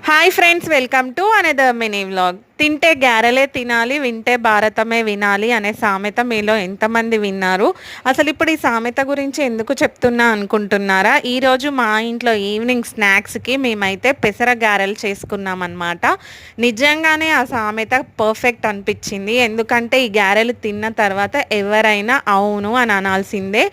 Hi friends, welcome to another mini vlog. తింటే గారెలే తినాలి, వింటే భారతమే వినాలి అనే సామెత మీలో ఎంతమంది విన్నారు? అసలు ఇప్పుడు ఈ సామెత గురించి ఎందుకు చెప్తున్నా అనుకుంటున్నారా? ఈరోజు మా ఇంట్లో ఈవినింగ్ స్నాక్స్కి మేమైతే పెసర గారెలు చేసుకున్నాం అనమాట. నిజంగానే ఆ సామెత పర్ఫెక్ట్ అనిపించింది. ఎందుకంటే ఈ గారెలు తిన్న తర్వాత ఎవరైనా అవును అని అనాల్సిందే.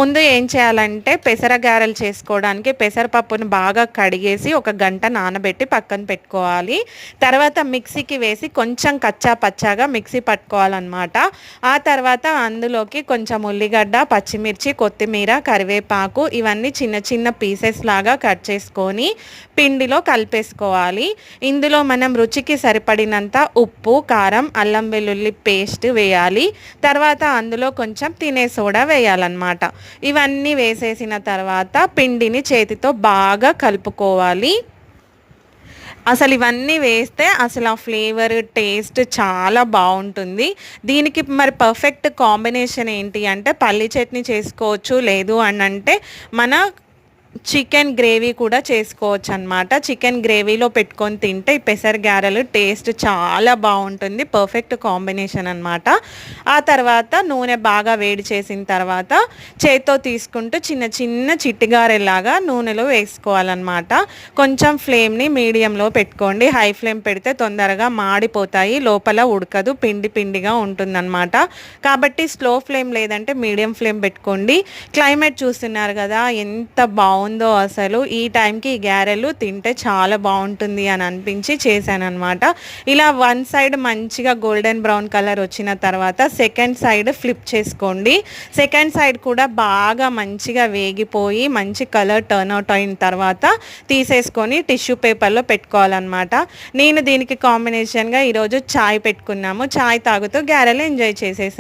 ముందు ఏం చేయాలంటే పెసర గారెలు చేసుకోవడానికి పెసరపప్పును బాగా కడిగేసి 1 గంట నానబెట్టి పక్కన పెట్టుకోవాలి. తర్వాత మిక్సీకి వేసి కొంచెం కచ్చా పచ్చాగా మిక్సీ పట్టుకోవాలన్నమాట. ఆ తర్వాత అందులోకి కొంచెం ఉల్లిగడ్డ, పచ్చిమిర్చి, కొత్తిమీర, కరివేపాకు ఇవన్నీ చిన్న చిన్న పీసెస్ లాగా కట్ చేసుకొని పిండిలో కలిపేసుకోవాలి. ఇందులో మనం రుచికి సరిపడినంత ఉప్పు, కారం, అల్లం వెల్లుల్లి పేస్ట్ వేయాలి. తర్వాత అందులో కొంచెం తినే సోడా వేయాలన్నమాట. ఇవన్నీ వేసేసిన తర్వాత పిండిని చేతితో బాగా కలుపుకోవాలి. అసలు ఇవన్నీ వేస్తే అసలు ఆ ఫ్లేవర్, టేస్ట్ చాలా బాగుంటుంది. దీనికి మరి పర్ఫెక్ట్ కాంబినేషన్ ఏంటి అంటే పల్లి చట్నీ చేసుకోవచ్చు, లేదు అని అంటే మన చికెన్ గ్రేవీ కూడా చేసుకోవచ్చు అనమాట. చికెన్ గ్రేవీలో పెట్టుకొని తింటే ఈ పెసర గారెలు టేస్ట్ చాలా బాగుంటుంది. పర్ఫెక్ట్ కాంబినేషన్ అనమాట. ఆ తర్వాత నూనె బాగా వేడి చేసిన తర్వాత చేత్తో తీసుకుంటూ చిన్న చిన్న చిట్టిగారెలాగా నూనెలో వేసుకోవాలన్నమాట. కొంచెం ఫ్లేమ్ని మీడియంలో పెట్టుకోండి. హై ఫ్లేమ్ పెడితే తొందరగా మాడిపోతాయి, లోపల ఉడకదు, పిండి పిండిగా ఉంటుందన్నమాట. కాబట్టి స్లో ఫ్లేమ్ లేదంటే మీడియం ఫ్లేమ్ పెట్టుకోండి. క్లైమేట్ చూస్తున్నారు కదా ఎంత బాగుందో. అసలు ఈ టైంకి ఈ గారెలు తింటే చాలా బాగుంటుంది అని అనిపించి చేశానన్నమాట. ఇలా వన్ సైడ్ మంచిగా గోల్డెన్ బ్రౌన్ కలర్ వచ్చిన తర్వాత సెకండ్ సైడ్ ఫ్లిప్ చేసుకోండి. సెకండ్ సైడ్ కూడా బాగా మంచిగా వేగిపోయి మంచి కలర్ టర్న్ అవుట్ అయిన తర్వాత తీసేసుకొని టిష్యూ పేపర్లో పెట్టుకోవాలన్నమాట. నేను దీనికి కాంబినేషన్గా ఈరోజు చాయ్ పెట్టుకున్నాము. చాయ్ తాగుతూ గారెలు ఎంజాయ్ చేసేసాను.